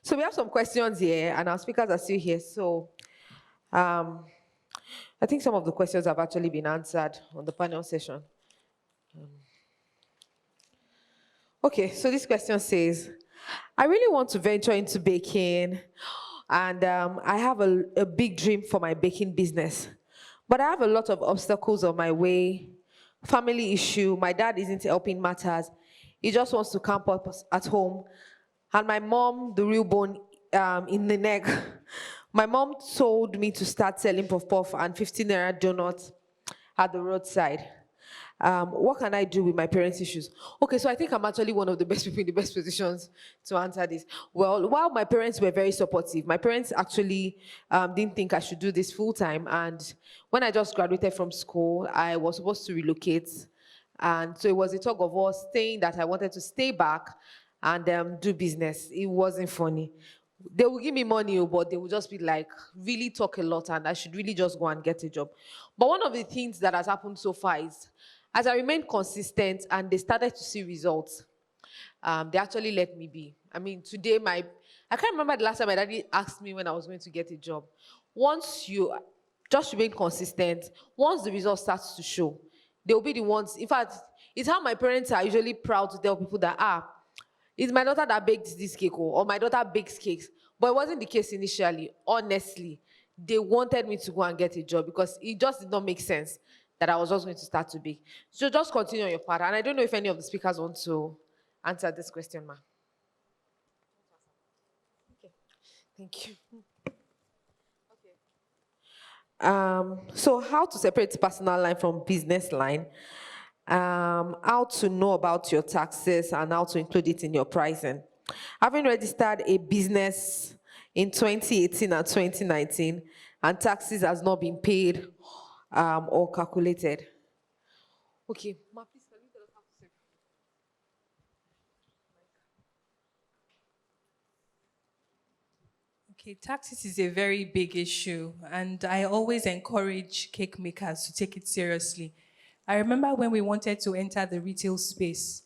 So we have some questions here, and our speakers are still here. So um, I think some of the questions have actually been answered on the panel session. Okay, so this question says, I really want to venture into baking, and I have a big dream for my baking business. But I have a lot of obstacles on my way. Family issue, my dad isn't helping matters. He just wants to camp up at home. And my mom, the real bone in the neck. My mom told me to start selling puff puff and 15 naira donuts at the roadside. What can I do with my parents' issues? Okay, so I think I'm actually one of the best people in the best positions to answer this. Well, while my parents were very supportive, my parents actually didn't think I should do this full time. And when I just graduated from school, I was supposed to relocate. And so it was a tug of war staying that I wanted to stay back and do business. It wasn't funny. They will give me money, but they will just be like, really talk a lot, and I should really just go and get a job. But one of the things that has happened so far is, as I remained consistent and they started to see results, they actually let me be. I mean, today, I can't remember the last time my daddy asked me when I was going to get a job. Once you just remain consistent, once the result starts to show, they'll be the ones. In fact, it's how my parents are usually proud to tell people that, it's my daughter that baked this cake, or my daughter bakes cakes. But it wasn't the case initially. Honestly, they wanted me to go and get a job because it just did not make sense that I was just going to start to bake. So just continue on your part. And I don't know if any of the speakers want to answer this question, ma. Okay. Thank you. So how to separate personal line from business line, how to know about your taxes and how to include it in your pricing. Having registered a business in 2018 and 2019 and taxes has not been paid or calculated. Okay, ma, please, can you tell us how to separate? Okay, taxes is a very big issue, and I always encourage cake makers to take it seriously. I remember when we wanted to enter the retail space.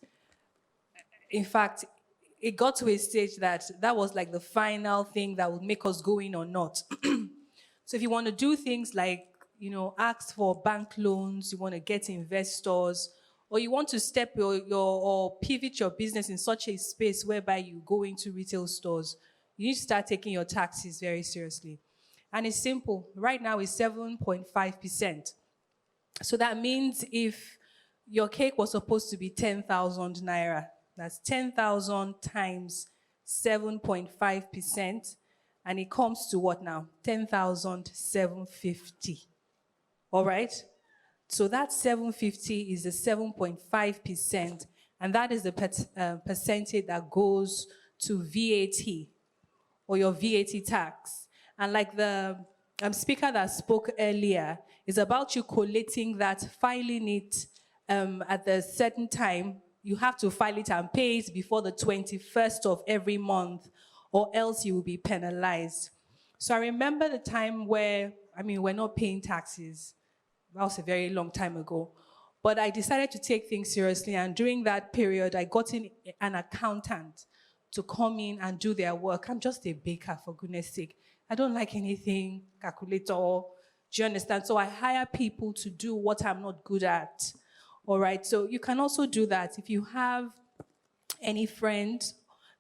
In fact, it got to a stage that that was like the final thing that would make us go in or not. So if you want to do things like, ask for bank loans, you want to get investors, or you want to step or pivot your business in such a space whereby you go into retail stores, you need to start taking your taxes very seriously. And it's simple. Right now it's 7.5%. So that means if your cake was supposed to be 10,000 naira, that's 10,000 times 7.5%, and it comes to what now? 10,750. All right? So that 750 is the 7.5%, and that is the percentage that goes to VAT, or your VAT tax. And like the speaker that spoke earlier, is about you collating that, filing it at the certain time. You have to file it and pay it before the 21st of every month, or else you will be penalized. So I remember the time where, we're not paying taxes. That was a very long time ago. But I decided to take things seriously, and during that period, I got in an accountant to come in and do their work. I'm just a baker, for goodness sake. I don't like anything, calculator. Do you understand? So I hire people to do what I'm not good at. All right. So you can also do that. If you have any friend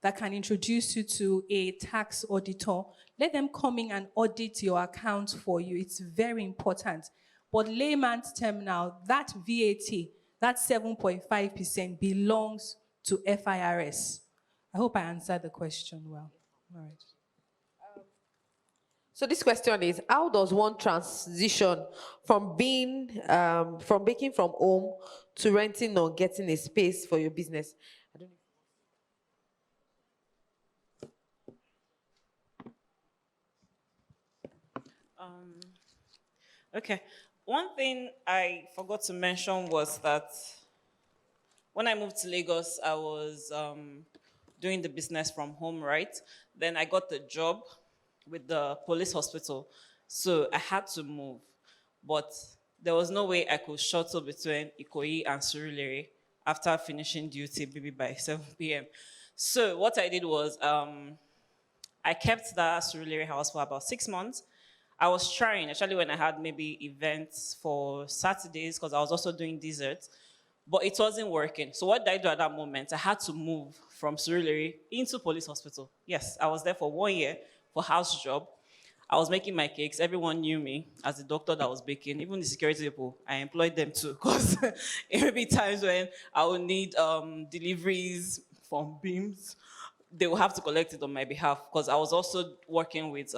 that can introduce you to a tax auditor, let them come in and audit your account for you. It's very important. But layman's term now, that VAT, that 7.5% belongs to FIRS. I hope I answered the question well. All right. So this question is: how does one transition from from baking from home to renting or getting a space for your business? I don't know. Um, okay. One thing I forgot to mention was that when I moved to Lagos, I was doing the business from home, right? Then I got the job with the police hospital. So I had to move. But there was no way I could shuttle between Ikoyi and Surulere after finishing duty maybe by 7 p.m. So what I did was I kept that Surulere house for about 6 months. I was trying, actually, when I had maybe events for Saturdays, because I was also doing desserts, but it wasn't working. So what did I do at that moment? I had to move from Surulere into Police Hospital. Yes, I was there for 1 year for house job. I was making my cakes. Everyone knew me as the doctor that was baking. Even the security people, I employed them too, because it would be times when I would need deliveries from beams. They will have to collect it on my behalf, because I was also working with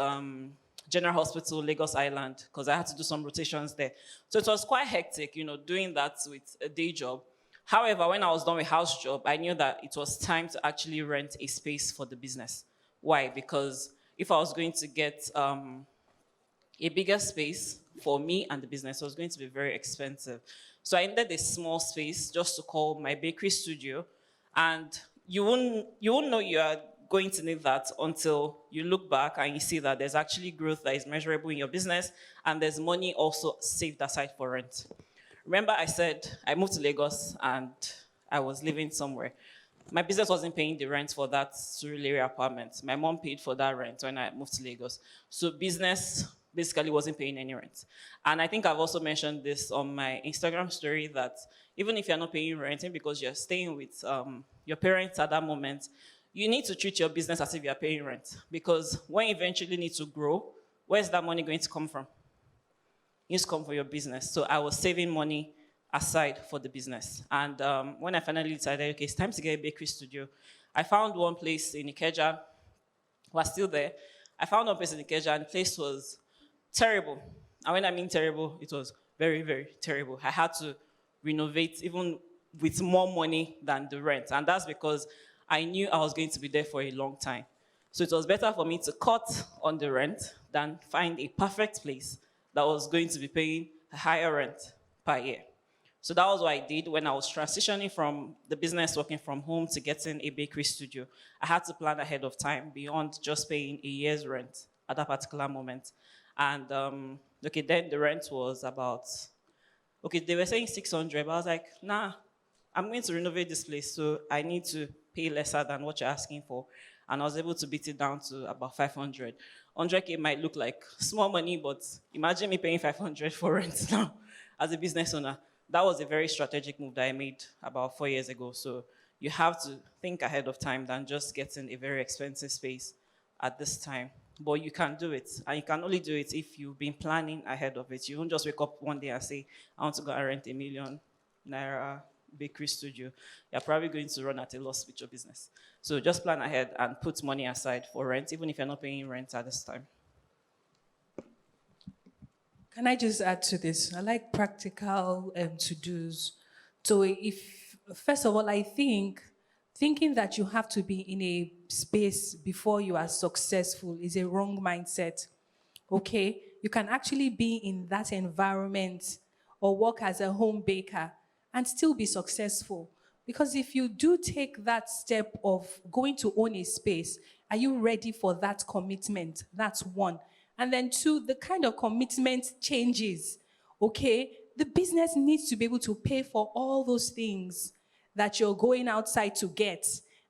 General Hospital, Lagos Island, because I had to do some rotations there. So it was quite hectic, doing that with a day job. However, when I was done with house job, I knew that it was time to actually rent a space for the business. Why? Because if I was going to get a bigger space for me and the business, it was going to be very expensive. So I needed a small space just to call my bakery studio. And you won't know you are going to need that until you look back and you see that there's actually growth that is measurable in your business, and there's money also saved aside for rent. Remember, I said I moved to Lagos and I was living somewhere. My business wasn't paying the rent for that Surulere apartment. My mom paid for that rent when I moved to Lagos. So business basically wasn't paying any rent. And I think I've also mentioned this on my Instagram story, that even if you're not paying rent because you're staying with your parents at that moment, you need to treat your business as if you're paying rent. Because when you eventually need to grow, where's that money going to come from? It needs to come from your business. So I was saving money aside for the business. And when I finally decided, okay, it's time to get a bakery studio, I found one place in Ikeja. We're still there. I found one place in Ikeja, and the place was terrible. And when I mean terrible, it was very, very terrible. I had to renovate even with more money than the rent. And that's because I knew I was going to be there for a long time. So it was better for me to cut on the rent than find a perfect place that was going to be paying a higher rent per year. So that was what I did when I was transitioning from the business working from home to getting a bakery studio. I had to plan ahead of time beyond just paying a year's rent at that particular moment. And okay, then the rent was about, okay, they were saying 600, but I was like, nah, I'm going to renovate this place, so I need to pay lesser than what you're asking for. And I was able to beat it down to about 500. 100K might look like small money, but imagine me paying 500 for rent now as a business owner. That was a very strategic move that I made about 4 years ago. So you have to think ahead of time than just getting a very expensive space at this time. But you can do it. And you can only do it if you've been planning ahead of it. You won't just wake up one day and say, I want to go and rent a ₦1 million bakery studio. You're probably going to run at a loss with your business. So just plan ahead and put money aside for rent, even if you're not paying rent at this time. Can I just add to this? I like practical to-dos. So first of all, I think thinking that you have to be in a space before you are successful is a wrong mindset, okay? You can actually be in that environment or work as a home baker and still be successful. Because if you do take that step of going to own a space, are you ready for that commitment? That's one. And then two, the kind of commitment changes, okay? The business needs to be able to pay for all those things that you're going outside to get.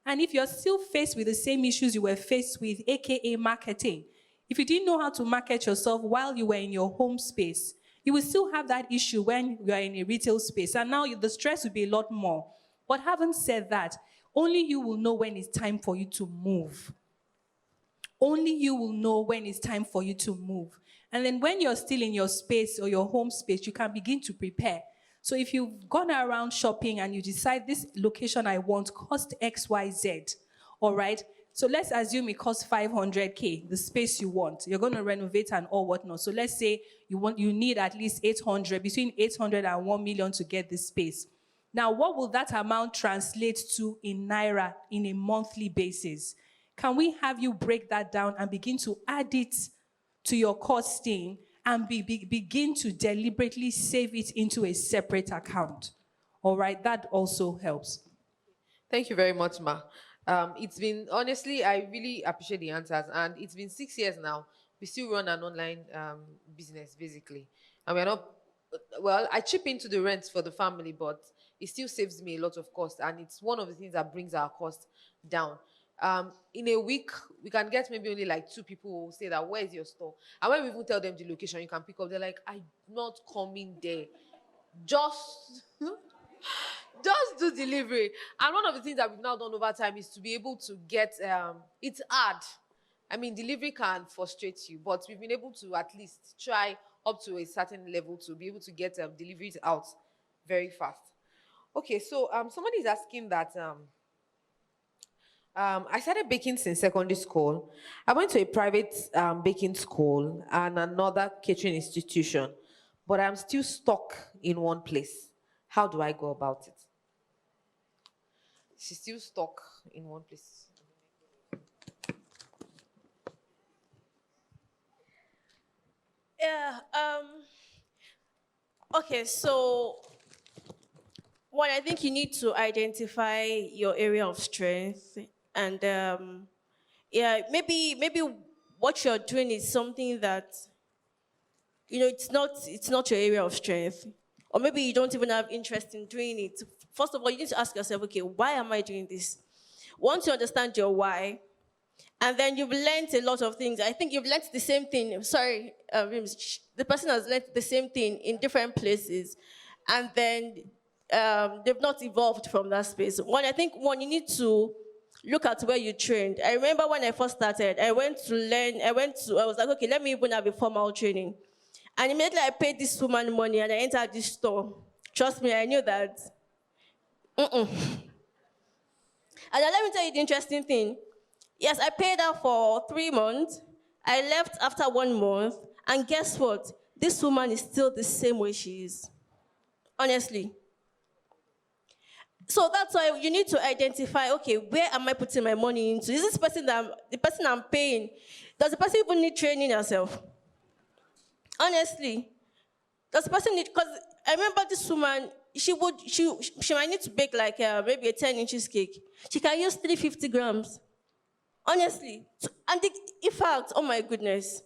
And if you're still faced with the same issues you were faced with, AKA marketing, if you didn't know how to market yourself while you were in your home space, you will still have that issue when you are in a retail space. And now the stress will be a lot more. But having said that, only you will know when it's time for you to move. Only you will know when it's time for you to move. And then when you're still in your space or your home space, you can begin to prepare. So if you've gone around shopping and you decide this location I want cost XYZ, all right? So let's assume it costs 500K, the space you want. You're going to renovate and all whatnot. So let's say you need at least 800, between 800 and 1 million to get this space. Now, what will that amount translate to in Naira in a monthly basis? Can we have you break that down and begin to add it to your costing and begin to deliberately save it into a separate account? All right, that also helps. Thank you very much, Ma. It's been, honestly, I really appreciate the answers. And it's been 6 years now. We still run an online business, basically. And we're not, well, I chip into the rent for the family, but it still saves me a lot of cost. And it's one of the things that brings our cost down. In a week, we can get maybe only like 2 people who say that, where is your store? And when we even tell them the location, you can pick up, they're like, I'm not coming there. Just, just do delivery. And one of the things that we've now done over time is to be able to get, it's hard. I mean, delivery can frustrate you, but we've been able to at least try up to a certain level to be able to get deliveries out very fast. Okay, so somebody is asking that I started baking since secondary school. I went to a private baking school and another catering institution, but I'm still stuck in one place. How do I go about it? She's still stuck in one place. Yeah. Okay. So, one, I think you need to identify your area of strength, and yeah, maybe what you're doing is something that it's not your area of strength, or maybe you don't even have interest in doing it. First of all, you need to ask yourself, okay, why am I doing this? Once you understand your why, and then you've learned a lot of things. I think you've learned the same thing. Sorry, the person has learned the same thing in different places, and then they've not evolved from that space. I think you need to look at where you trained. I remember when I first started, I was like, okay, let me even have a formal training. And immediately I paid this woman money and I entered this store. Trust me, I knew that. And then let me tell you the interesting thing. Yes, I paid her for 3 months. I left after 1 month. And guess what? This woman is still the same way she is. Honestly. So that's why you need to identify, okay, where am I putting my money into? Is this person the person I'm paying, does the person even need training herself? Honestly. Does the person need, because I remember this woman, she might need to bake like maybe a 10 inches cake. She can use 350 grams. Honestly. And the effect, oh my goodness.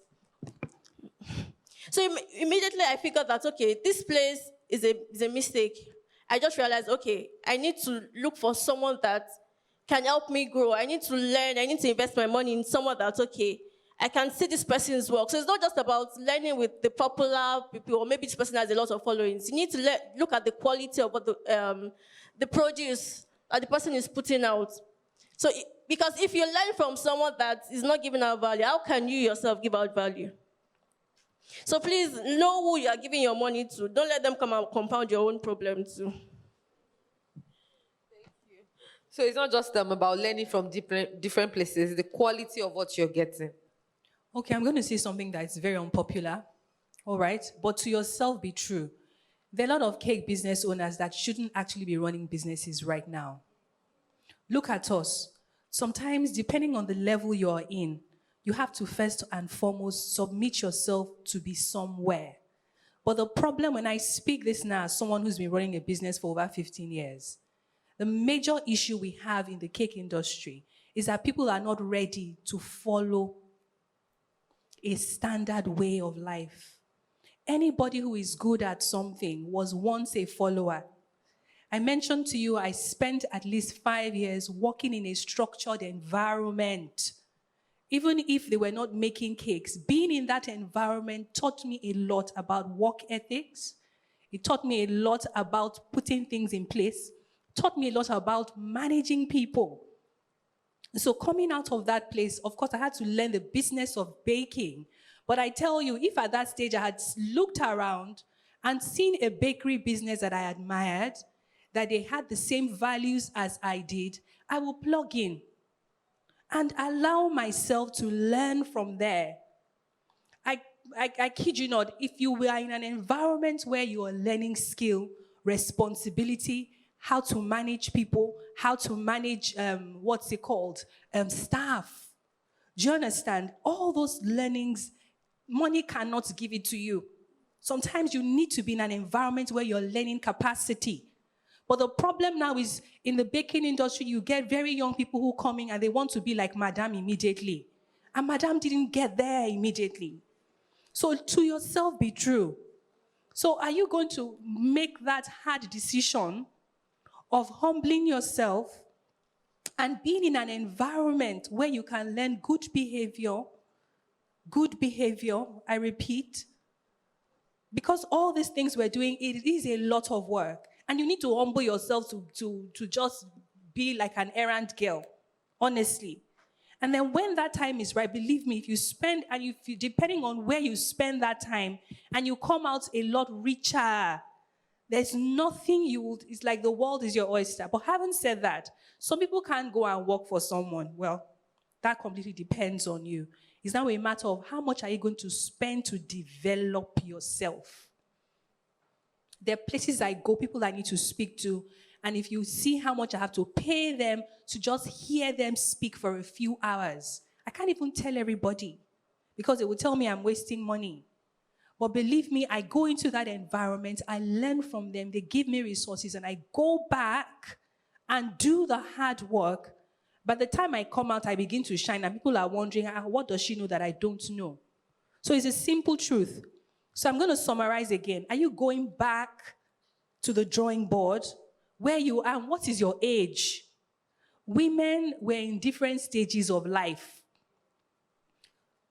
So immediately I figured that, okay, this place is a mistake. I just realized, okay, I need to look for someone that can help me grow. I need to learn. I need to invest my money in someone that's, okay, I can see this person's work. So it's not just about learning with the popular people, or maybe this person has a lot of followings. You need to look at the quality of what the produce that the person is putting out. So, because if you learn from someone that is not giving out value, how can you yourself give out value? So please know who you are giving your money to. Don't let them come and compound your own problem too. So it's not just about learning from different places, the quality of what you're getting. Okay, I'm going to say something that's very unpopular, all right? But to yourself, be true. There are a lot of cake business owners that shouldn't actually be running businesses right now. Look at us. Sometimes, depending on the level you're in, you have to first and foremost submit yourself to be somewhere. But the problem, when I speak this now as someone who's been running a business for over 15 years, the major issue we have in the cake industry is that people are not ready to follow a standard way of life. Anybody who is good at something was once a follower. I mentioned to you, I spent at least 5 years working in a structured environment. Even if they were not making cakes, being in that environment taught me a lot about work ethics. It taught me a lot about putting things in place. It taught me a lot about managing people. So coming out of that place, of course, I had to learn the business of baking. But I tell you, if at that stage I had looked around and seen a bakery business that I admired, that they had the same values as I did, I will plug in and allow myself to learn from there. I kid you not, if you were in an environment where you are learning skill, responsibility, how to manage people, how to manage, staff. Do you understand? All those learnings, money cannot give it to you. Sometimes you need to be in an environment where you're learning capacity. But the problem now is in the baking industry, you get very young people who come in and they want to be like Madame immediately. And Madame didn't get there immediately. So to yourself, be true. So are you going to make that hard decision of humbling yourself and being in an environment where you can learn good behavior, I repeat, because all these things we're doing, it is a lot of work. And you need to humble yourself to just be like an errand girl, honestly. And then when that time is right, believe me, if you spend, and if you, depending on where you spend that time, and you come out a lot richer, there's nothing you would, it's like the world is your oyster. But having said that, some people can't go and work for someone. Well, that completely depends on you. It's now a matter of how much are you going to spend to develop yourself. There are places I go, people I need to speak to, and if you see how much I have to pay them to just hear them speak for a few hours, I can't even tell everybody because they will tell me I'm wasting money. But believe me, I go into that environment, I learn from them, they give me resources, and I go back and do the hard work. By the time I come out, I begin to shine, and people are wondering, what does she know that I don't know? So it's a simple truth. So I'm going to summarize again. Are you going back to the drawing board? Where you are, what is your age? Women were in different stages of life.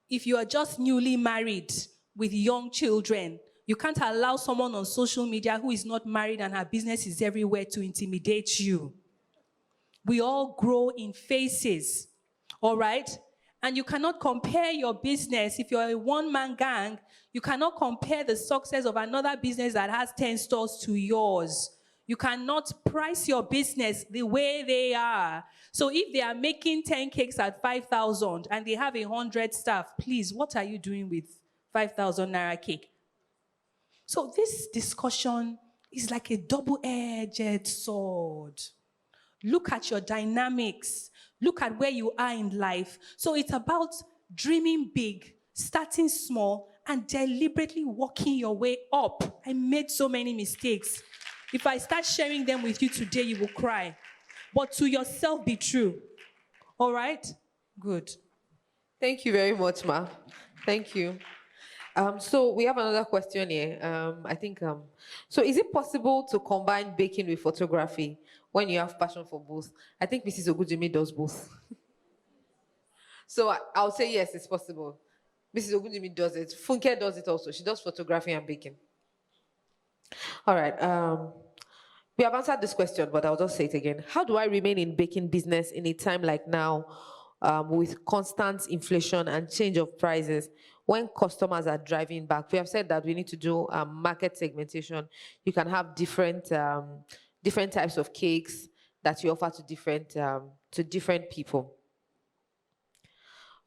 If you are just newly married with young children, you can't allow someone on social media who is not married and her business is everywhere to intimidate you. We all grow in phases, all right? And you cannot compare your business. If you're a one-man gang, you cannot compare the success of another business that has 10 stores to yours. You cannot price your business the way they are. So if they are making 10 cakes at 5,000 and they have 100 staff, please, what are you doing with 5,000 naira cake? So this discussion is like a double-edged sword. Look at your dynamics. Look at where you are in life. So it's about dreaming big, starting small, and deliberately working your way up. I made so many mistakes. If I start sharing them with you today, you will cry. But to yourself, be true. All right? Good. Thank you very much, Ma. Thank you. So we have another question here. So is it possible to combine baking with photography when you have passion for both? I think Mrs. Ogujimi does both. So I'll say yes, it's possible. Mrs. Ogujimi does it. Funke does it also. She does photography and baking. All right. We have answered this question, but I'll just say it again. How do I remain in baking business in a time like now with constant inflation and change of prices when customers are driving back? We have said that we need to do market segmentation. You can have different types of cakes that you offer to different people.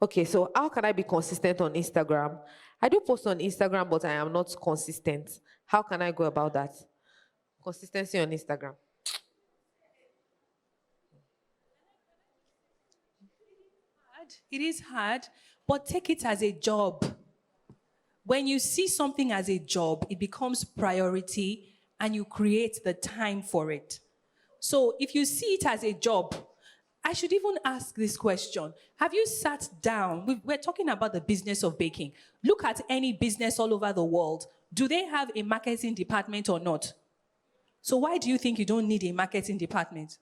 Okay, so how can I be consistent on Instagram? I do post on Instagram, but I am not consistent. How can I go about that? Consistency on Instagram. It is hard, but take it as a job. When you see something as a job, it becomes priority and you create the time for it. So if you see it as a job, I should even ask this question. Have you sat down? We're talking about the business of baking. Look at any business all over the world. Do they have a marketing department or not? So why do you think you don't need a marketing department?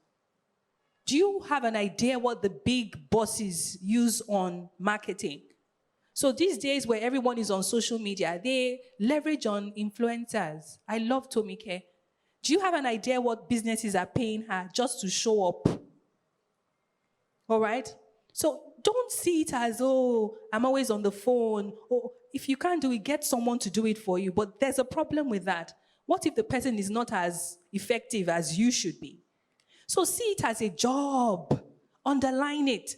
Do you have an idea what the big bosses use on marketing? So these days where everyone is on social media, they leverage on influencers. I love Tomike. Do you have an idea what businesses are paying her just to show up? All right? So don't see it as, oh, I'm always on the phone. Or if you can't do it, get someone to do it for you. But there's a problem with that. What if the person is not as effective as you should be? So see it as a job. Underline it.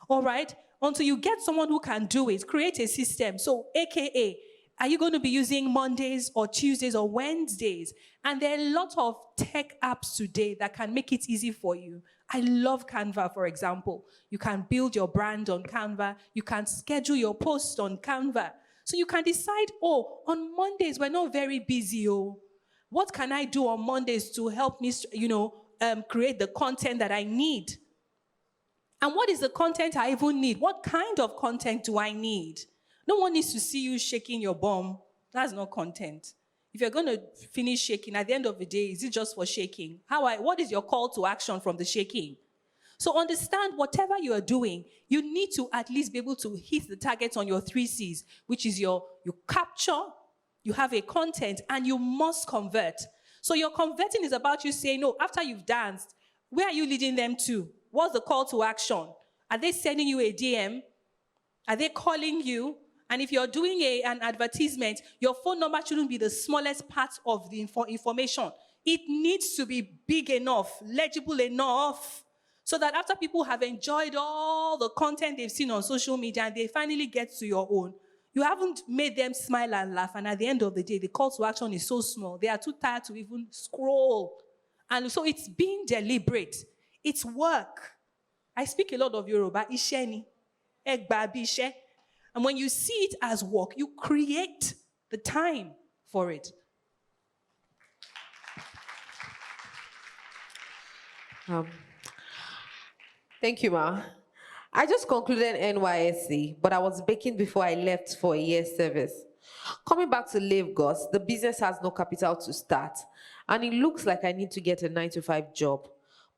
All right? Until you get someone who can do it, create a system. So AKA, are you going to be using Mondays or Tuesdays or Wednesdays? And there are a lot of tech apps today that can make it easy for you. I love Canva, for example. You can build your brand on Canva. You can schedule your posts on Canva. So you can decide, oh, on Mondays, we're not very busy. Oh, what can I do on Mondays to help me, create the content that I need? And what is the content I even need? What kind of content do I need? No one needs to see you shaking your bum. That's not content. If you're going to finish shaking, at the end of the day, is it just for shaking? What is your call to action from the shaking? So understand whatever you are doing, you need to at least be able to hit the targets on your 3 C's, which is you capture, you have a content, and you must convert. So your converting is about you saying, no, after you've danced, where are you leading them to? What's the call to action? Are they sending you a DM? Are they calling you? And if you're doing an advertisement, your phone number shouldn't be the smallest part of the information. It needs to be big enough, legible enough, so that after people have enjoyed all the content they've seen on social media and they finally get to your own, you haven't made them smile and laugh. And at the end of the day, the call to action is so small. They are too tired to even scroll. And so it's being deliberate. It's work. I speak a lot of Yoruba. Isheni. Egba. And when you see it as work, you create the time for it. Thank you, Ma. I just concluded NYSC, but I was baking before I left for a year's service. Coming back to Lagos, the business has no capital to start, and it looks like I need to get a 9-to-5 job.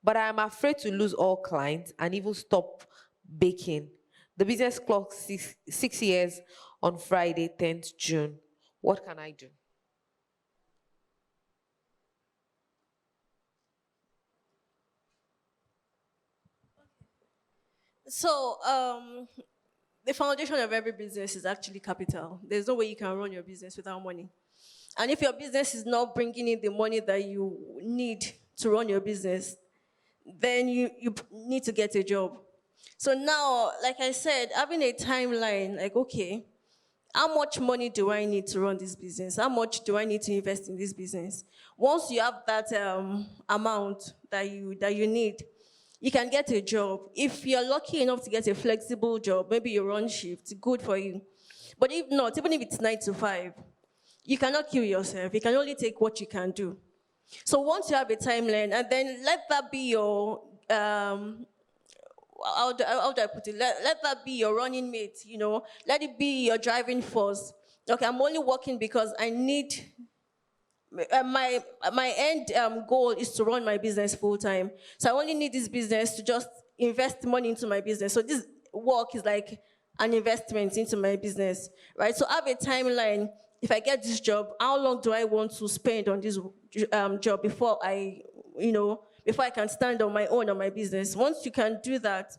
But I am afraid to lose all clients and even stop baking. The business clocks 6 years on Friday, 10th June. What can I do? So, the foundation of every business is actually capital. There's no way you can run your business without money. And if your business is not bringing in the money that you need to run your business, then you need to get a job. So now, like I said, having a timeline, like, okay, how much money do I need to run this business? How much do I need to invest in this business? Once you have that amount that you need, you can get a job. If you're lucky enough to get a flexible job, maybe you run shift, good for you. But if not, even if it's 9 to 5, you cannot kill yourself. You can only take what you can do. So once you have a timeline, and then let that be your, how do I put it? Let that be your running mate, you know? Let it be your driving force. Okay, I'm only working because I need, my end goal is to run my business full time. So I only need this business to just invest money into my business. So this work is like an investment into my business, right? So I have a timeline. If I get this job, how long do I want to spend on this job before I can stand on my own on my business? Once you can do that,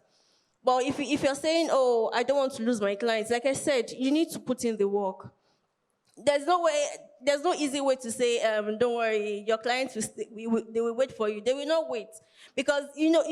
well, if you're saying, oh, I don't want to lose my clients, like I said, you need to put in the work. There's no easy way to say, don't worry, your clients they will wait for you. They will not wait. Because, you know,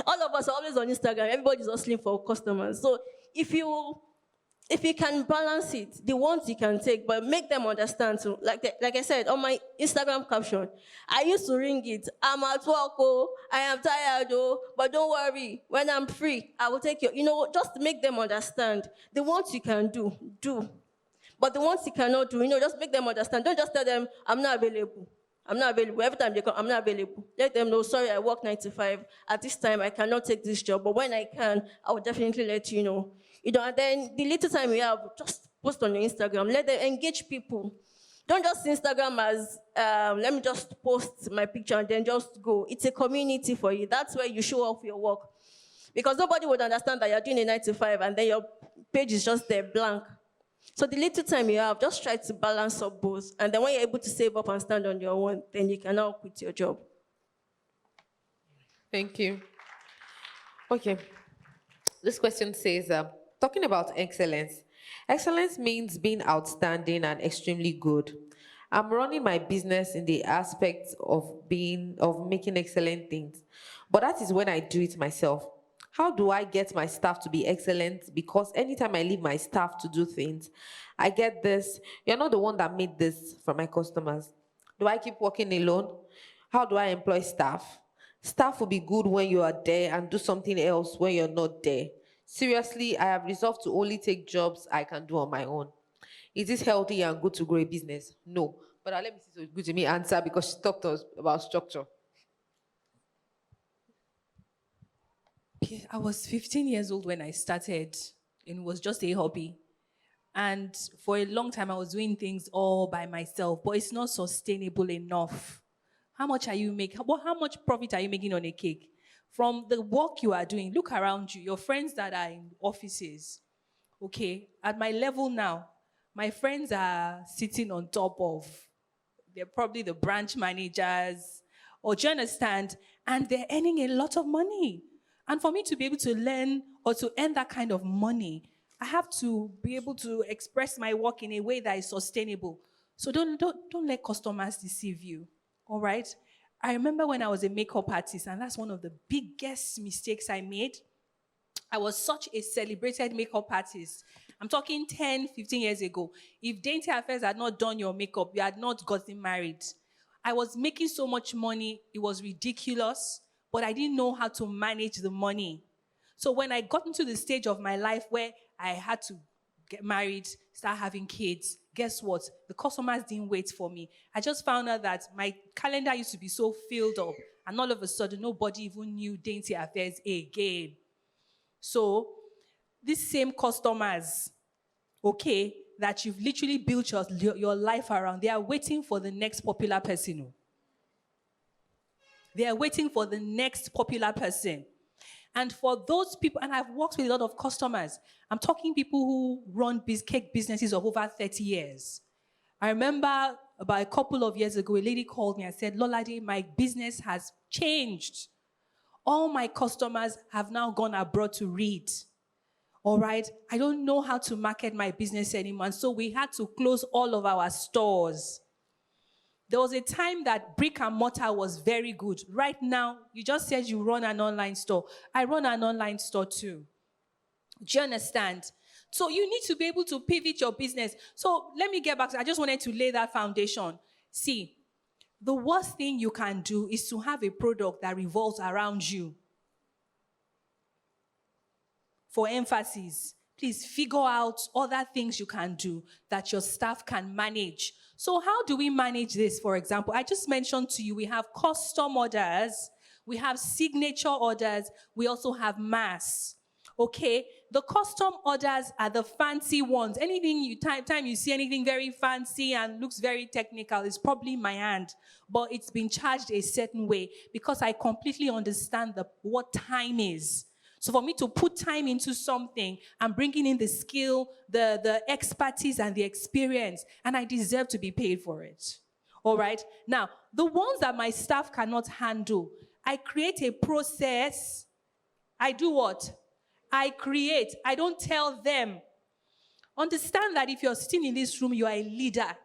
all of us are always on Instagram. Everybody's hustling for customers. So if you can balance it, the ones you can take, but make them understand. So like I said, on my Instagram caption, I used to ring it, I'm at work, oh, I am tired, oh, but don't worry, when I'm free, I will take you. Just to make them understand. The ones you can do. But the ones you cannot do, just make them understand. Don't just tell them, I'm not available. I'm not available. Every time they come, I'm not available. Let them know, sorry, I work 9 to 5. At this time, I cannot take this job. But when I can, I will definitely let you know. And then the little time you have, just post on your Instagram. Let them engage people. Don't just Instagram as, let me just post my picture and then just go. It's a community for you. That's where you show off your work. Because nobody would understand that you're doing a 9 to 5 and then your page is just there, blank. So the little time you have, just try to balance up both. And then when you're able to save up and stand on your own, then you can now quit your job. Thank you. Okay. This question says, talking about excellence. Excellence means being outstanding and extremely good. I'm running my business in the aspect of making excellent things. But that is when I do it myself. How do I get my staff to be excellent? Because anytime I leave my staff to do things, I get this, you're not the one that made this from my customers. Do I keep working alone? How do I employ staff? Staff will be good when you are there and do something else when you're not there. Seriously, I have resolved to only take jobs I can do on my own. Is this healthy and good to grow a business? No. But let me see so good to me answer because she talked to us about structure. I was 15 years old when I started, and it was just a hobby. And for a long time, I was doing things all by myself, but it's not sustainable enough. How much are you making? How much profit are you making on a cake? From the work you are doing, look around you, your friends that are in offices. Okay, at my level now, my friends are sitting on top of, they're probably the branch managers, or do you understand? And they're earning a lot of money. And for me to be able to learn or to earn that kind of money, I have to be able to express my work in a way that is sustainable. So don't let customers deceive you. All right? I remember when I was a makeup artist, and that's one of the biggest mistakes I made. I was such a celebrated makeup artist. I'm talking 10, 15 years ago. If Dainty Affairs had not done your makeup, you had not gotten married. I was making so much money, it was ridiculous, but I didn't know how to manage the money. So when I got into the stage of my life where I had to get married, start having kids, guess what? The customers didn't wait for me. I just found out that my calendar used to be so filled up, and all of a sudden, nobody even knew Dainty Affairs again. So, these same customers, okay, that you've literally built your life around, they are waiting for the next popular person. They are waiting for the next popular person. And for those people, and I've worked with a lot of customers, I'm talking people who run cake businesses of over 30 years. I remember about a couple of years ago, a lady called me and said, Lolade, my business has changed. All my customers have now gone abroad to read. All right? I don't know how to market my business anymore. And so we had to close all of our stores. There was a time that brick and mortar was very good. Right now, you just said you run an online store. I run an online store too. Do you understand? So you need to be able to pivot your business. So let me get back to, I just wanted to lay that foundation. See, the worst thing you can do is to have a product that revolves around you. For emphasis, please figure out other things you can do that your staff can manage. So how do we manage this, for example? I just mentioned to you, we have custom orders, we have signature orders, we also have mass. Okay? The custom orders are the fancy ones. Anything time you see anything very fancy and looks very technical, it's probably my hand. But it's been charged a certain way because I completely understand what time is. So for me to put time into something, I'm bringing in the skill, the expertise, and the experience, and I deserve to be paid for it. All right? Now, the ones that my staff cannot handle, I create a process. I do what? I create. I don't tell them. Understand that if you're sitting in this room, you are a leader.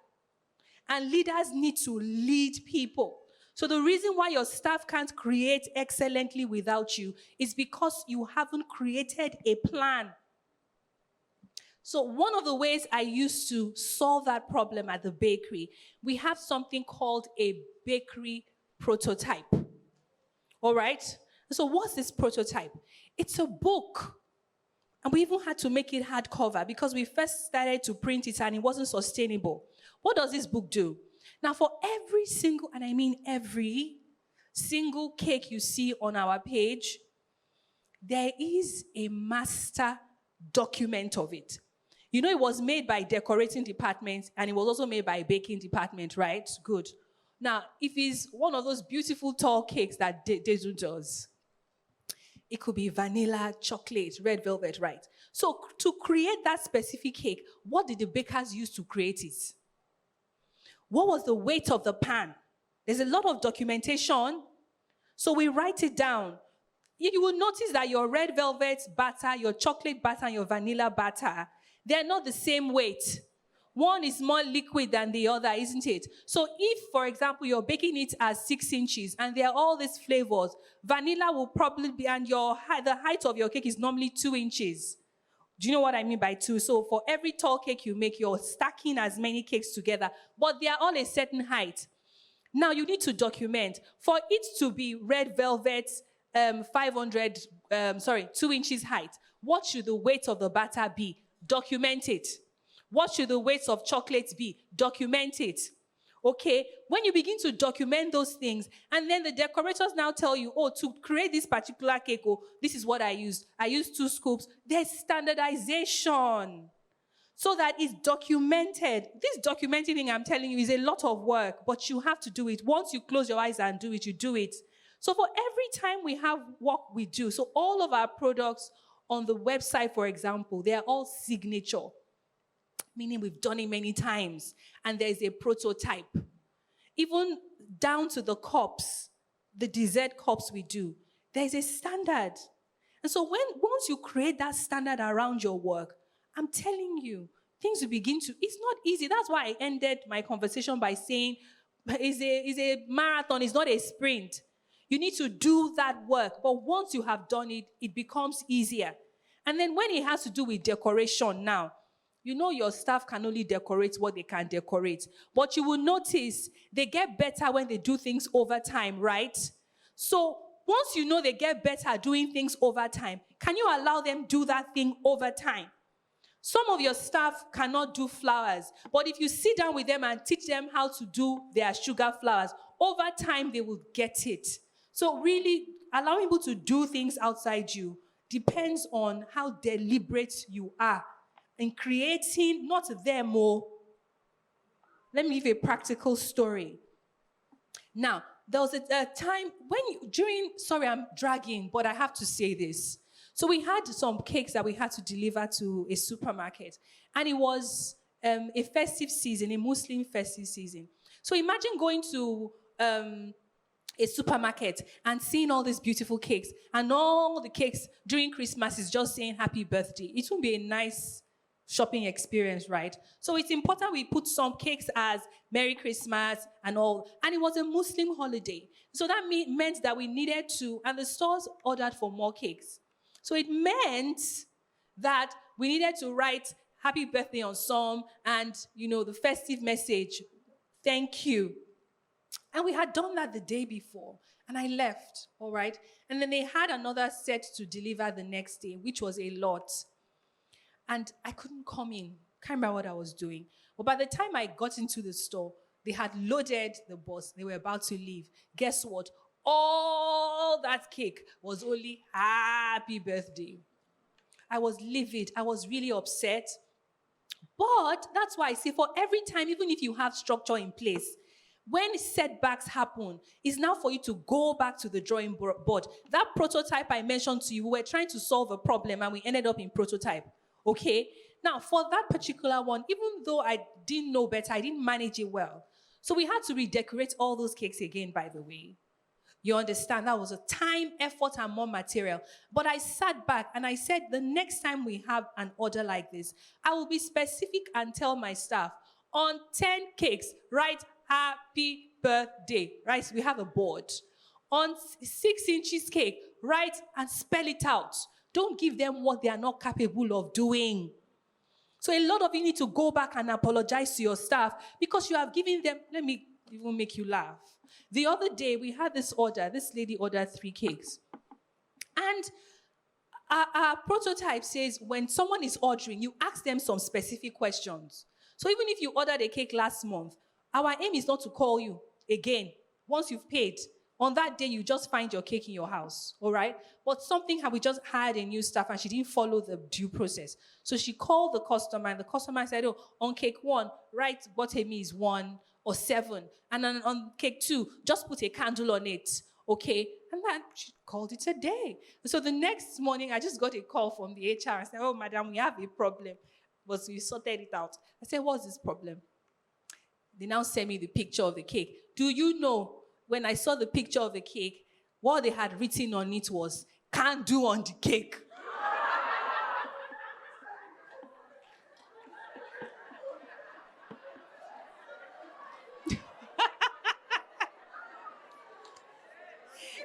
And leaders need to lead people. So the reason why your staff can't create excellently without you is because you haven't created a plan. So one of the ways I used to solve that problem at the bakery, we have something called a bakery prototype. All right? So what's this prototype? It's a book. And we even had to make it hardcover because we first started to print it and it wasn't sustainable. What does this book do? Now, for every single, and I mean every single cake you see on our page, there is a master document of it. You know, it was made by decorating department and it was also made by baking department, right? Good. Now, if it's one of those beautiful tall cakes that Dezu does, it could be vanilla, chocolate, red velvet, right? So to create that specific cake, what did the bakers use to create it? What was the weight of the pan? There's a lot of documentation. So we write it down. You will notice that your red velvet batter, your chocolate batter, and your vanilla batter, they're not the same weight. One is more liquid than the other, isn't it? So if, for example, you're baking it at 6 inches and there are all these flavors, vanilla will probably be, and the height of your cake is normally 2 inches. Do you know what I mean by 2? So for every tall cake you make, you're stacking as many cakes together, but they are all a certain height. Now you need to document. For it to be red velvet, 2 inches height, what should the weight of the batter be? Document it. What should the weights of chocolates be? Document it. Okay? When you begin to document those things, and then the decorators now tell you, oh, to create this particular cake, oh, this is what I used. I used 2 scoops. There's standardization so that it's documented. This documenting thing I'm telling you is a lot of work, but you have to do it. Once you close your eyes and do it, you do it. So for every time we have what we do, so all of our products on the website, for example, they are all signature, meaning we've done it many times, and there's a prototype. Even down to the cups, the dessert cups we do, there's a standard. And so once you create that standard around your work, I'm telling you, things will begin to, it's not easy. That's why I ended my conversation by saying, it's a marathon, it's not a sprint. You need to do that work. But once you have done it, it becomes easier. And then when it has to do with decoration now, you know your staff can only decorate what they can decorate. But you will notice they get better when they do things over time, right? So once you know they get better at doing things over time, can you allow them do that thing over time? Some of your staff cannot do flowers, but if you sit down with them and teach them how to do their sugar flowers, over time they will get it. So really, allowing people to do things outside you depends on how deliberate you are in creating, not them more. Let me give a practical story. Now, there was a time sorry, I'm dragging, but I have to say this. So we had some cakes that we had to deliver to a supermarket, and it was a festive season, a Muslim festive season. So imagine going to a supermarket and seeing all these beautiful cakes, and all the cakes during Christmas is just saying happy birthday. It won't be a nice shopping experience, right? So it's important we put some cakes as Merry Christmas and all. And it was a Muslim holiday. So that meant that we needed to, and the stores ordered for more cakes. So it meant that we needed to write happy birthday on some and, the festive message, thank you. And we had done that the day before. And I left, all right? And then they had another set to deliver the next day, which was a lot. And I couldn't come in. Can't remember what I was doing. But by the time I got into the store, they had loaded the bus. They were about to leave. Guess what? All that cake was only happy birthday. I was livid. I was really upset. But that's why I say for every time, even if you have structure in place, when setbacks happen, it's now for you to go back to the drawing board. That prototype I mentioned to you, we were trying to solve a problem and we ended up in prototype. Okay? Now, for that particular one, even though I didn't know better, I didn't manage it well. So we had to redecorate all those cakes again, by the way. You understand? That was a time, effort, and more material. But I sat back and I said, the next time we have an order like this, I will be specific and tell my staff, on 10 cakes, write happy birthday, right? So we have a board. On 6 inches cake, write and spell it out. Don't give them what they are not capable of doing. So a lot of you need to go back and apologize to your staff because you have given them, let me even make you laugh. The other day, we had this order. This lady ordered 3 cakes. And our prototype says when someone is ordering, you ask them some specific questions. So even if you ordered a cake last month, our aim is not to call you again once you've paid. On that day, you just find your cake in your house, all right? But we just hired a new staff and she didn't follow the due process. So she called the customer and the customer said, oh, on cake 1, write Botemi is 1 or 7. And then on cake 2, just put a candle on it, okay? And then she called it a day. So the next morning, I just got a call from the HR and said, oh, madam, we have a problem. But we sorted it out. I said, what's this problem? They now sent me the picture of the cake. Do you know, when I saw the picture of the cake, what they had written on it was, can't do on the cake.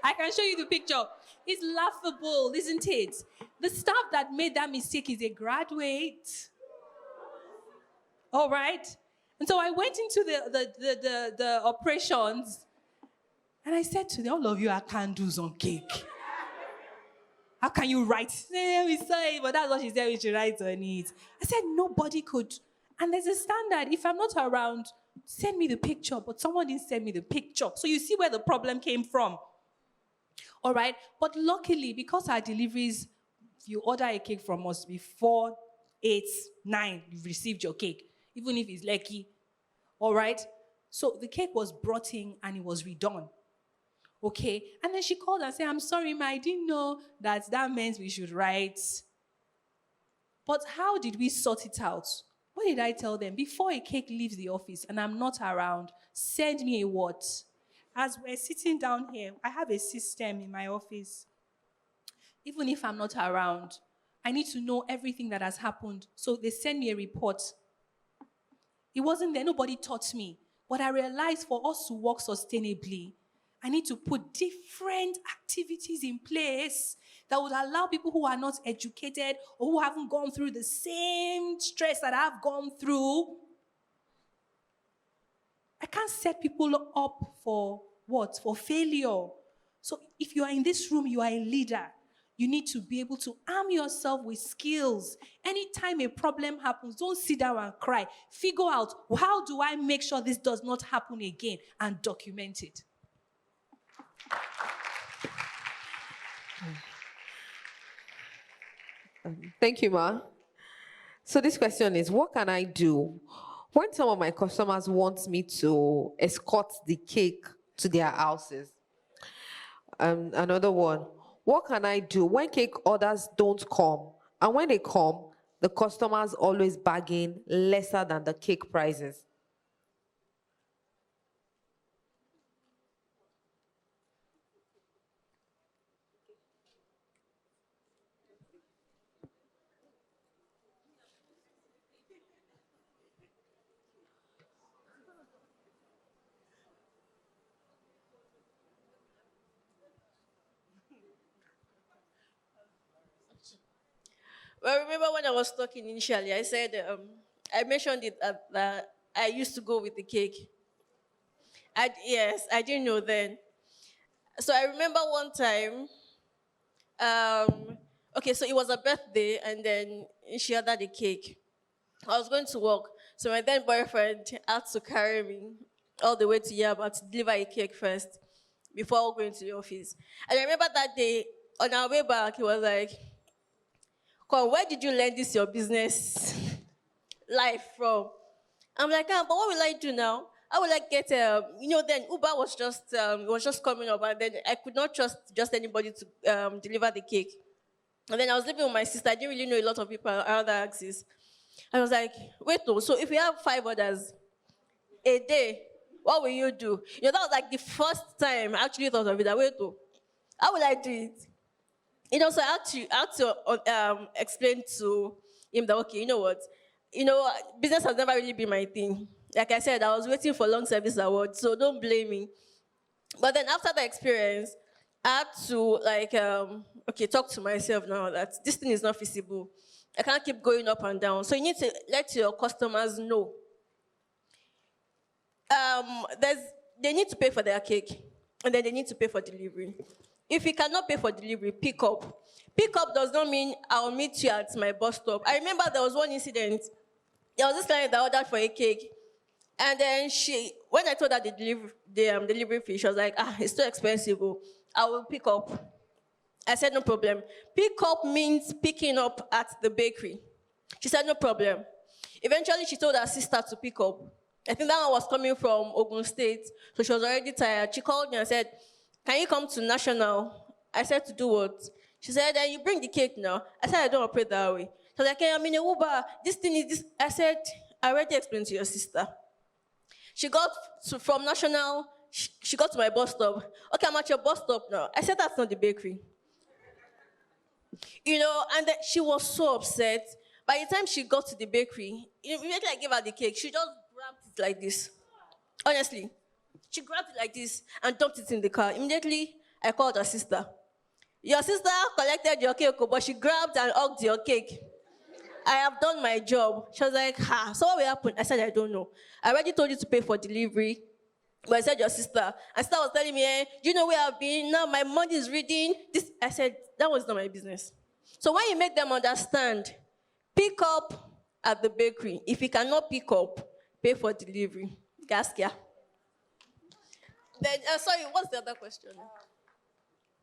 I can show you the picture. It's laughable, isn't it? The staff that made that mistake is a graduate. All right? And so I went into the operations and I said to them, all of you are candles on cake. How can you write? We saw it, but that's what she said we should write on it. I said, nobody could. And there's a standard. If I'm not around, send me the picture. But someone didn't send me the picture. So you see where the problem came from. All right? But luckily, because our deliveries, if you order a cake from us before 8, 9, you've received your cake. Even if it's lucky. All right? So the cake was brought in and it was redone. Okay. And then she called and said, I'm sorry, ma, I didn't know that meant we should write. But how did we sort it out? What did I tell them? Before a cake leaves the office and I'm not around, send me a what? As we're sitting down here, I have a system in my office. Even if I'm not around, I need to know everything that has happened. So they send me a report. It wasn't there, nobody taught me. But I realized for us to work sustainably, I need to put different activities in place that would allow people who are not educated or who haven't gone through the same stress that I've gone through. I can't set people up for what? For failure. So if you are in this room, you are a leader. You need to be able to arm yourself with skills. Anytime a problem happens, don't sit down and cry. Figure out, how do I make sure this does not happen again, and document it. Thank you, Ma. So this question is, what can I do when some of my customers want me to escort the cake to their houses? Another one, what can I do when cake orders don't come? And when they come, the customers always bargain lesser than the cake prices. Well, remember when I was talking initially, I said, I mentioned it that I used to go with the cake. Yes, I didn't know then. So I remember one time, okay, so it was a birthday, and then she ordered the cake. I was going to work, so my then boyfriend had to carry me all the way to Yaba to deliver a cake first before going to the office. And I remember that day, on our way back, he was like, "Come, where did you learn this your business life from?" I'm like, but what will I do now? How will I get, then Uber was just coming up, and then I could not trust just anybody to deliver the cake. And then I was living with my sister. I didn't really know a lot of people around the axis. I was like, wait, though, so if we have 5 orders a day, what will you do? That was like the first time I actually thought of it. Wait, though, how will I do it? So I had to explain to him that, okay, you know what? Business has never really been my thing. Like I said, I was waiting for long service award, so don't blame me. But then after the experience, I had to talk to myself now that this thing is not feasible. I can't keep going up and down. So you need to let your customers know. They need to pay for their cake, and then they need to pay for delivery. If you cannot pay for delivery, pick up. Pick up does not mean I'll meet you at my bus stop. I remember there was one incident. There was this client that ordered for a cake. And then when I told her the delivery fee, she was like, it's too expensive. I will pick up. I said, no problem. Pick up means picking up at the bakery. She said, no problem. Eventually, she told her sister to pick up. I think that one was coming from Ogun State, so she was already tired. She called me and said, can you come to National? I said, to do what? She said, you bring the cake now. I said, I don't operate that way. She was like, hey, I'm in a Uber. This thing is this. I said, I already explained to your sister. She got from National, she got to my bus stop. Okay, I'm at your bus stop now. I said, that's not the bakery. And then she was so upset. By the time she got to the bakery, immediately I gave her the cake, she just grabbed it like this. Honestly. She grabbed it like this and dumped it in the car. Immediately, I called her sister. Your sister collected your cake, but she grabbed and hugged your cake. I have done my job. She was like, so what will happen? I said, I don't know. I already told you to pay for delivery. But I said, your sister. And sister was telling me, do you know where I've been? Now my money is reading. This. I said, that was not my business. So when you make them understand, pick up at the bakery. If you cannot pick up, pay for delivery. Gaskia. Then, sorry, what's the other question?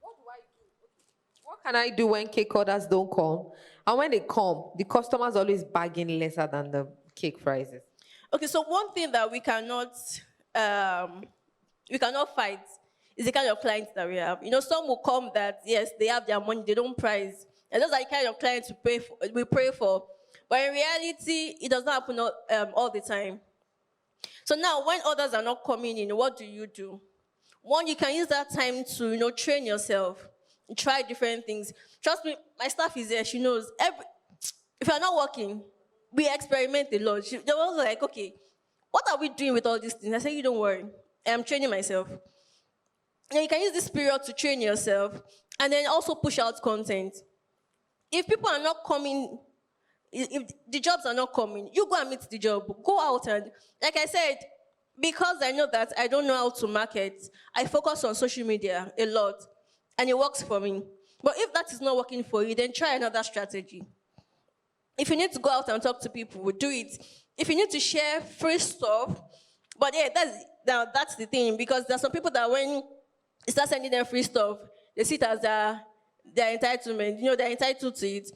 What do I do? What can I do when cake orders don't come? And when they come, the customers always bargain lesser than the cake prices. Okay, so one thing that we cannot fight It's the kind of clients that we have. You know, some will come that, yes, they have their money, they don't price. And those are the kind of clients we pray for. But in reality, it does not happen all the time. So now, when others are not coming in, what do? One, you can use that time to, train yourself, try different things. Trust me, my staff is there. She knows. If you're not working, we experiment a lot. They were also like, okay, what are we doing with all these things? I said, you don't worry. I'm training myself. And you can use this period to train yourself and then also push out content. If people are not coming, if the jobs are not coming, you go and meet the job. Go out and, like I said, because I know that I don't know how to market, I focus on social media a lot, and it works for me. But if that is not working for you, then try another strategy. If you need to go out and talk to people, do it. If you need to share free stuff, but yeah, that's the thing, because there's some people that when you start sending them free stuff, they see it as their entitlement. They're entitled to it.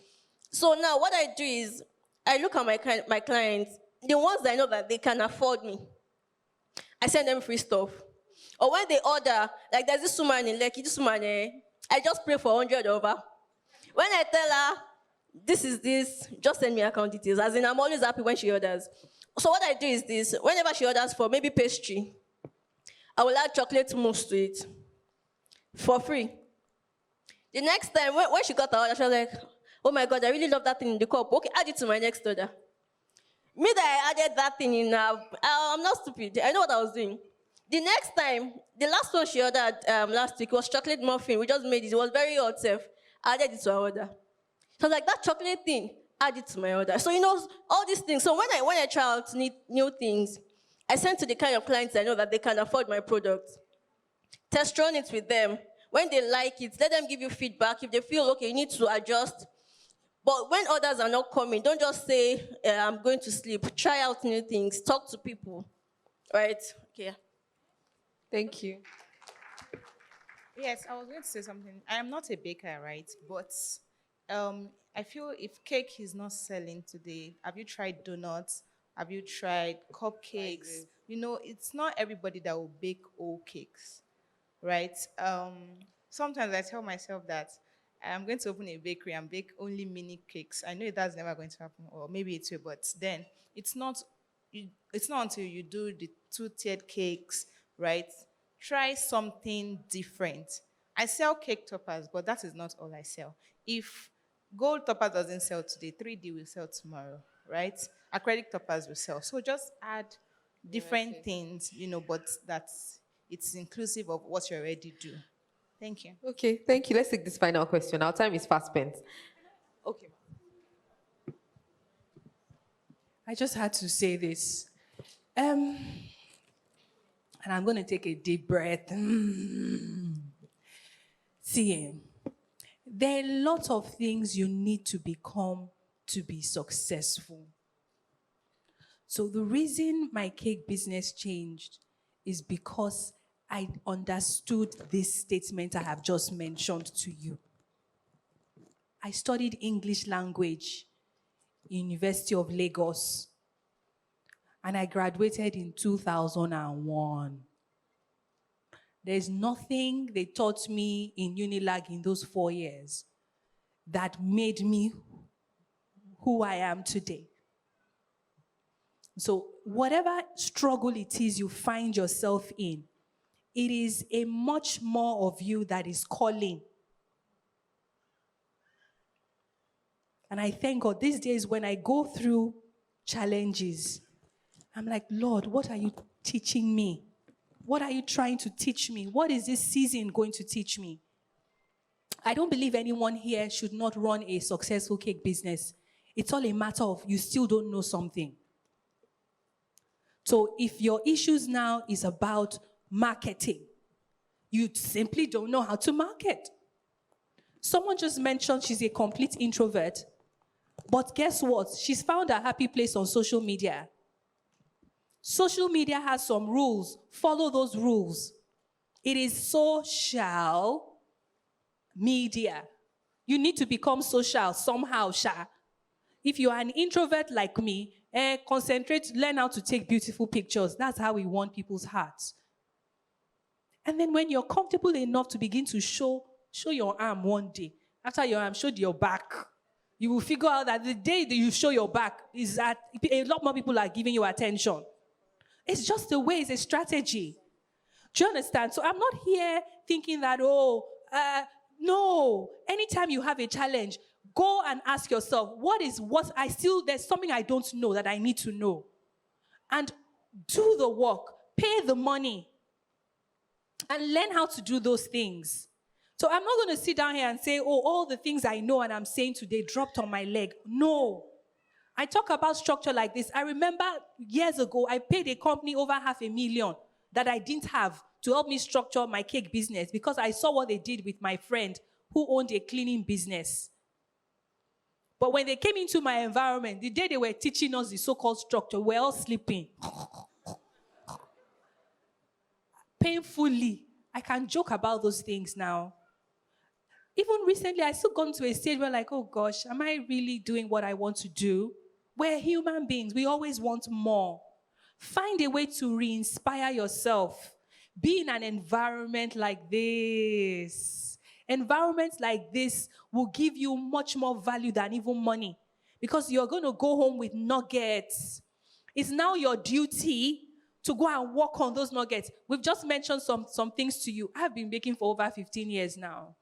So now what I do is I look at my clients, the ones that I know that they can afford me. I send them free stuff. Or when they order, like there's this woman in Lekki, I just pray for 100 over. When I tell her, this is this, just send me account details. As in, I'm always happy when she orders. So what I do is this, whenever she orders for maybe pastry, I will add chocolate mousse to it for free. The next time, when she got her order, she was like, oh my God, I really love that thing in the cup. Okay, add it to my next order. Me that I added that thing in, I'm not stupid. I know what I was doing. The next time, the last one she ordered last week was chocolate muffin. We just made it. It was very hot, safe. I added it to her order. So I was like, that chocolate thing, add it to my order. So, all these things. So when I try out new things, I send to the kind of clients I know that they can afford my product. Test run it with them. When they like it, let them give you feedback. If they feel, okay, you need to adjust. But when others are not coming, don't just say, I'm going to sleep. Try out new things. Talk to people. Right? Okay. Thank you. Yes, I was going to say something. I am not a baker, right? But I feel if cake is not selling today, have you tried donuts? Have you tried cupcakes? It's not everybody that will bake all cakes, right? Sometimes I tell myself that I'm going to open a bakery and bake only mini cakes. I know that's never going to happen, or maybe it will, but then it's not until you do the two-tiered cakes, right? Try something different. I sell cake toppers, but that is not all I sell. If gold topper doesn't sell today, 3D will sell tomorrow, right? Acrylic toppers will sell. So just add different things, but it's inclusive of what you already do. Thank you. Okay, thank you. Let's take this final question. Our time is fast spent. Okay. I just had to say this. And I'm going to take a deep breath. See, there are a lot of things you need to become to be successful. So the reason my cake business changed is because I understood this statement I have just mentioned to you. I studied English language in University of Lagos, and I graduated in 2001. There's nothing they taught me in Unilag in those 4 years that made me who I am today. So whatever struggle it is you find yourself in, it is a much more of you that is calling. And I thank God these days when I go through challenges, I'm like, Lord, what are you teaching me? What are you trying to teach me? What is this season going to teach me? I don't believe anyone here should not run a successful cake business. It's all a matter of you still don't know something. So if your issues now is about marketing, you simply don't know how to market. Someone just mentioned she's a complete introvert, but guess what? She's found a happy place on social media. Social media has some rules. Follow those rules. It is social media. You need to become social somehow, Sha. If you are an introvert like me, concentrate, learn how to take beautiful pictures. That's how we want people's hearts. And then when you're comfortable enough to begin to show your arm one day, after your arm showed your back, you will figure out that the day that you show your back is that a lot more people are giving you attention. It's just a way, it's a strategy. Do you understand? So I'm not here thinking that, no. Anytime you have a challenge, go and ask yourself, there's something I don't know that I need to know. And do the work, pay the money, and learn how to do those things. So I'm not going to sit down here and say, all the things I know and I'm saying today dropped on my leg. No. I talk about structure like this. I remember years ago, I paid a company over $500,000 that I didn't have to help me structure my cake business because I saw what they did with my friend who owned a cleaning business. But when they came into my environment, the day they were teaching us the so-called structure, we were all sleeping. Painfully. I can joke about those things now. Even recently, I still gone to a stage where oh gosh, am I really doing what I want to do? We're human beings. We always want more. Find a way to re-inspire yourself. Be in an environment like this. Environments like this will give you much more value than even money because you're going to go home with nuggets. It's now your duty to go and work on those nuggets. We've just mentioned some things to you. I've been baking for over 15 years now.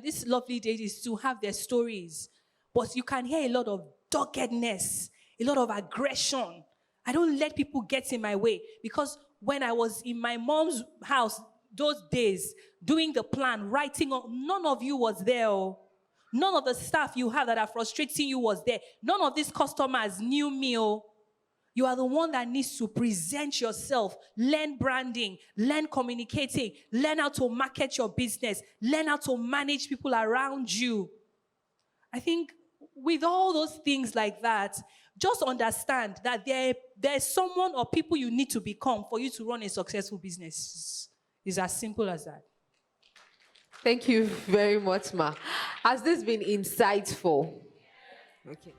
These lovely ladies to have their stories, but you can hear a lot of doggedness, a lot of aggression. I don't let people get in my way because when I was in my mom's house those days, doing the plan, writing on, none of you was there. None of the staff you have that are frustrating you was there. None of these customers knew me. You are the one that needs to present yourself, learn branding, learn communicating, learn how to market your business, learn how to manage people around you. I think with all those things like that, just understand that there's someone or people you need to become for you to run a successful business. It's as simple as that. Thank you very much, Ma. Has this been insightful? Okay.